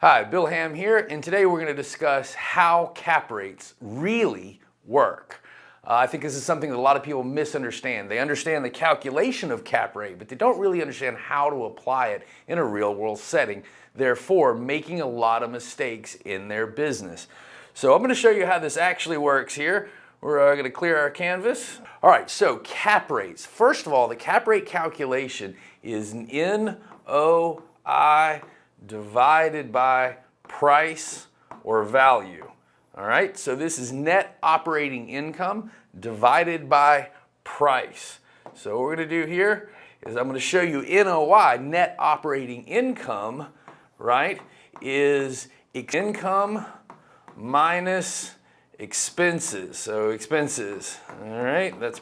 Hi, Bill Ham here, and today we're going to discuss how cap rates really work. I think this is something that a lot of people misunderstand. They understand the calculation of cap rate, but they don't really understand how to apply it in a real-world setting, therefore making a lot of mistakes in their business. So I'm going to show you how this actually works here. We're going to clear our canvas. All right, so cap rates. First of all, the cap rate calculation is NOI divided by price or value. All right, so this is net operating income divided by price. So what we're going to do here is I'm going to show you NOI, net operating income, right, is income minus expenses. So expenses, all right, that's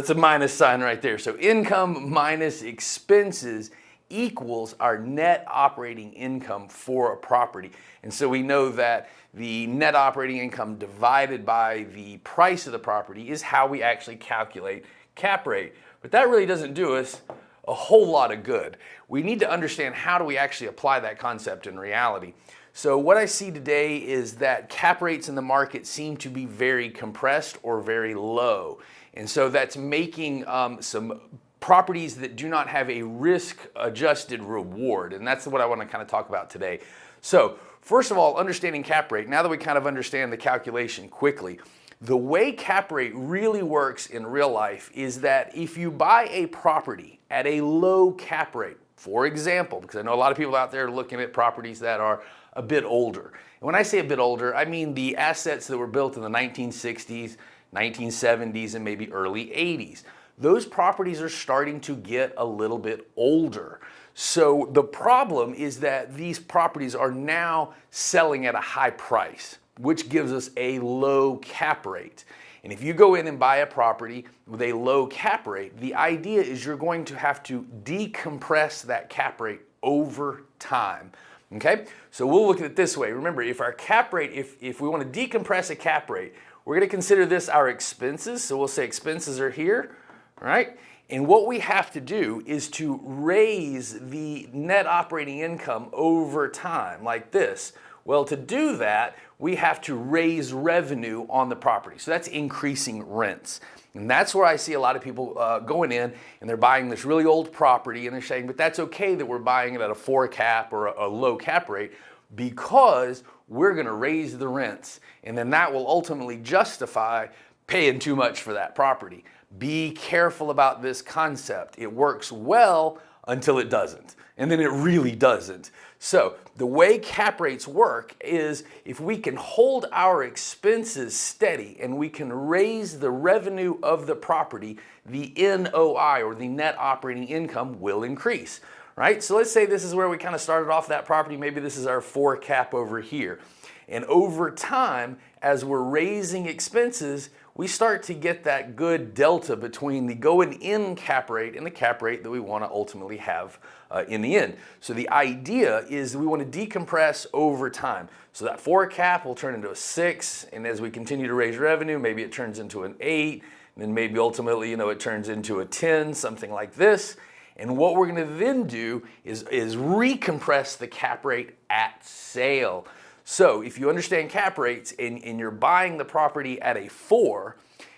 a minus sign right there. So income minus expenses equals our net operating income for a property. And so we know that the net operating income divided by the price of the property is how we actually calculate cap rate. But that really doesn't do us a whole lot of good. We need to understand how do we actually apply that concept in reality. So what I see today is that cap rates in the market seem to be very compressed or very low. And so that's making some properties that do not have a risk-adjusted reward, and that's what I want to kind of talk about today. So first of all, understanding cap rate, now that we kind of understand the calculation quickly, the way cap rate really works in real life is that if you buy a property at a low cap rate, for example, because I know a lot of people out there looking at properties that are a bit older. And when I say a bit older, I mean the assets that were built in the 1960s, 1970s, and maybe early 80s. Those properties are starting to get a little bit older. So the problem is that these properties are now selling at a high price, which gives us a low cap rate. And if you go in and buy a property with a low cap rate, the idea is you're going to have to decompress that cap rate over time. Okay? So we'll look at it this way. Remember, if our cap rate, if we want to decompress a cap rate, we're going to consider this our expenses. So we'll say expenses are here. Right? And what we have to do is to raise the net operating income over time like this. Well, to do that, we have to raise revenue on the property. So that's increasing rents. And that's where I see a lot of people going in and they're buying this really old property and they're saying, but that's okay that we're buying it at a 4 cap or a low cap rate because we're going to raise the rents. And then that will ultimately justify paying too much for that property. Be careful about this concept. It works well until it doesn't, and then it really doesn't. So the way cap rates work is if we can hold our expenses steady and we can raise the revenue of the property, the NOI or the net operating income will increase, right? So let's say this is where we kind of started off that property. Maybe this is our 4 cap over here. And over time, as we're raising expenses, we start to get that good delta between the going in cap rate and the cap rate that we want to ultimately have in the end. So the idea is we want to decompress over time. So that 4 cap will turn into a 6, and as we continue to raise revenue, maybe it turns into an 8, and then maybe ultimately, it turns into a 10, something like this. And what we're going to then do is recompress the cap rate at sale. So if you understand cap rates and you're buying the property at a 4,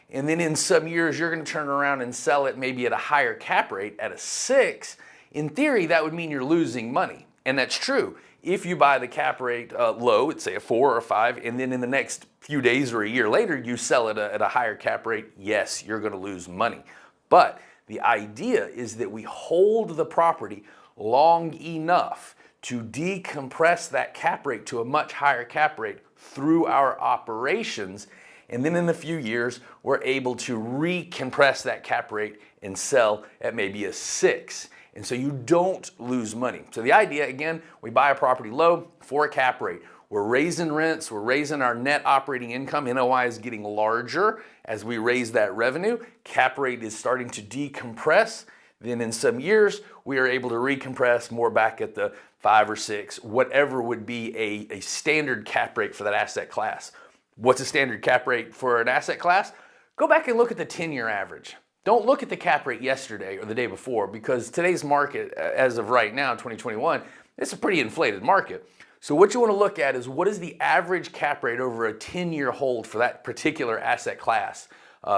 and then in some years you're going to turn around and sell it maybe at a higher cap rate at a 6, in theory that would mean you're losing money. And that's true. If you buy the cap rate low, let's say a 4 or a 5, and then in the next few days or a year later you sell it at a higher cap rate, yes, you're going to lose money. But the idea is that we hold the property long enough to decompress that cap rate to a much higher cap rate through our operations. And then in a few years, we're able to recompress that cap rate and sell at maybe a 6. And so you don't lose money. So the idea, again, we buy a property low, 4 cap rate. We're raising rents, we're raising our net operating income. NOI is getting larger as we raise that revenue. Cap rate is starting to decompress. Then in some years, we are able to recompress more back at the 5 or 6, whatever would be a standard cap rate for that asset class. What's a standard cap rate for an asset class? Go back and look at the 10-year average. Don't look at the cap rate yesterday or the day before, because today's market, as of right now, 2021, it's a pretty inflated market. So what you want to look at is what is the average cap rate over a 10-year hold for that particular asset class,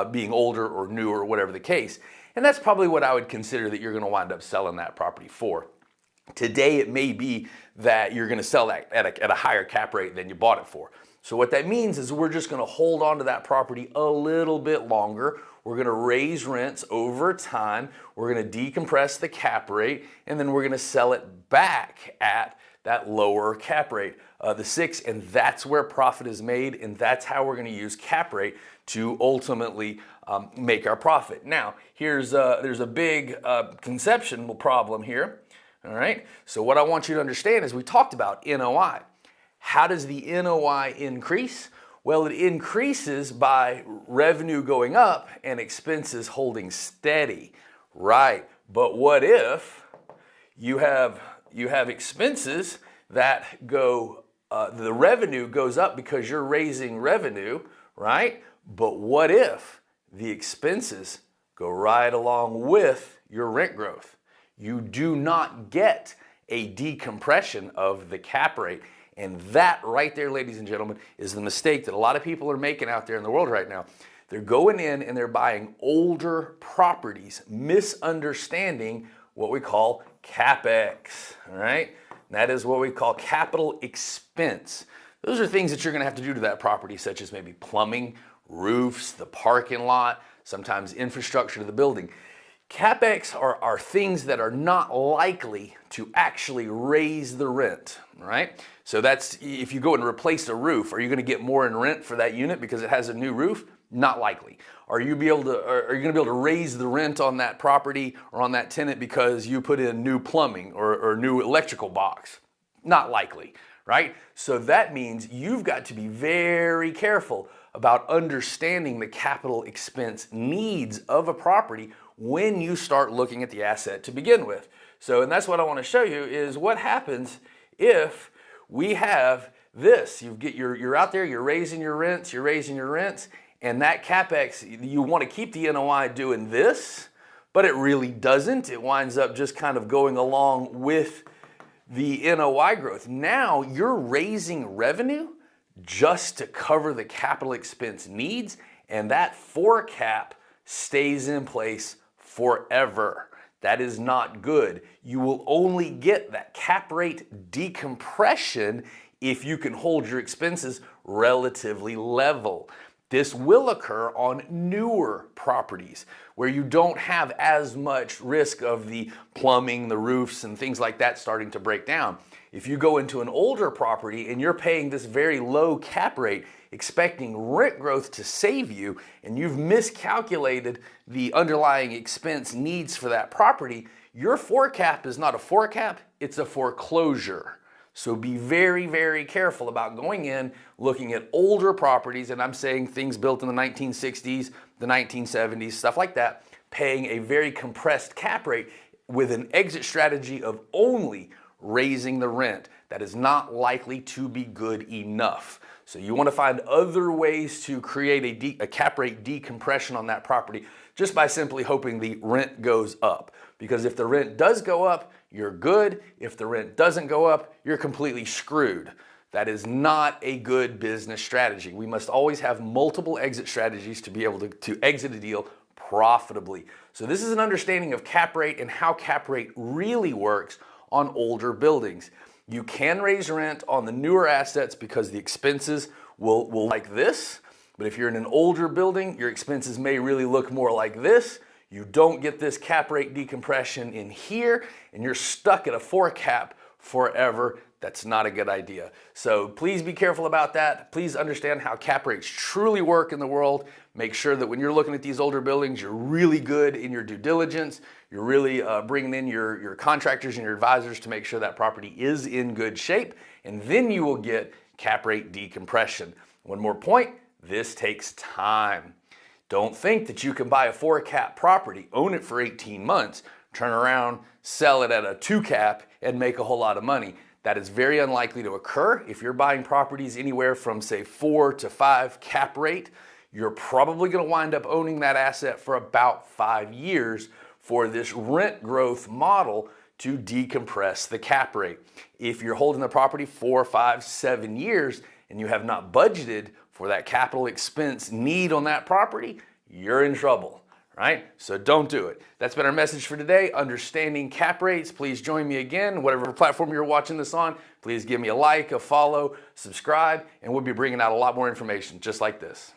being older or newer or whatever the case. And that's probably what I would consider that you're going to wind up selling that property for. Today it may be that you're going to sell that at a higher cap rate than you bought it for. So what that means is we're just going to hold on to that property a little bit longer. We're going to raise rents over time. We're going to decompress the cap rate, and then we're going to sell it back at that lower cap rate, the 6, and that's where profit is made, and that's how we're going to use cap rate to ultimately make our profit. Now, there's a big conceptual problem here. All right. So what I want you to understand is we talked about NOI. How does the NOI increase? Well, it increases by revenue going up and expenses holding steady. Right. But what if you have expenses that go, the revenue goes up because you're raising revenue, right? But what if the expenses go right along with your rent growth? You do not get a decompression of the cap rate. And that right there, ladies and gentlemen, is the mistake that a lot of people are making out there in the world right now. They're going in and they're buying older properties, misunderstanding what we call Capex, all right? And that is what we call capital expense. Those are things that you're gonna have to do to that property, such as maybe plumbing, roofs, the parking lot, sometimes infrastructure to the building. Capex are things that are not likely to actually raise the rent, right? So that's, if you go and replace a roof, are you going to get more in rent for that unit because it has a new roof? Not likely. Are you going to be able to raise the rent on that property or on that tenant because you put in new plumbing or new electrical box? Not likely, right? So that means you've got to be very careful about understanding the capital expense needs of a property when you start looking at the asset to begin with. So, and that's what I want to show you is what happens if we have this. You're out there, you're raising your rents, and that Capex, you want to keep the NOI doing this, but it really doesn't. It winds up just kind of going along with the NOI growth. Now you're raising revenue just to cover the capital expense needs, and that 4 cap stays in place forever. That is not good. You will only get that cap rate decompression if you can hold your expenses relatively level. This will occur on newer properties where you don't have as much risk of the plumbing, the roofs, and things like that starting to break down. If you go into an older property and you're paying this very low cap rate, expecting rent growth to save you, and you've miscalculated the underlying expense needs for that property, your 4 cap is not a 4 cap, it's a foreclosure. So be very, very careful about going in, looking at older properties, and I'm saying things built in the 1960s, the 1970s, stuff like that, paying a very compressed cap rate with an exit strategy of only raising the rent. That is not likely to be good enough. So you want to find other ways to create a cap rate decompression on that property just by simply hoping the rent goes up. Because if the rent does go up, you're good. If the rent doesn't go up, you're completely screwed. That is not a good business strategy. We must always have multiple exit strategies to be able to exit a deal profitably. So this is an understanding of cap rate and how cap rate really works on older buildings. You can raise rent on the newer assets because the expenses will like this. But if you're in an older building, your expenses may really look more like this. You don't get this cap rate decompression in here, and you're stuck at a 4 cap forever. That's not a good idea. So please be careful about that. Please understand how cap rates truly work in the world. Make sure that when you're looking at these older buildings, you're really good in your due diligence. You're really bringing in your contractors and your advisors to make sure that property is in good shape, and then you will get cap rate decompression. One more point, this takes time. Don't think that you can buy a 4 cap property, own it for 18 months, turn around, sell it at a 2 cap, and make a whole lot of money. That is very unlikely to occur. If you're buying properties anywhere from, say, 4 to 5 cap rate, you're probably going to wind up owning that asset for about 5 years for this rent growth model to decompress the cap rate. If you're holding the property 4, 5, 7 years and you have not budgeted for that capital expense need on that property, you're in trouble, right? So don't do it. That's been our message for today, understanding cap rates. Please join me again, whatever platform you're watching this on. Please give me a like, a follow, subscribe, and we'll be bringing out a lot more information just like this.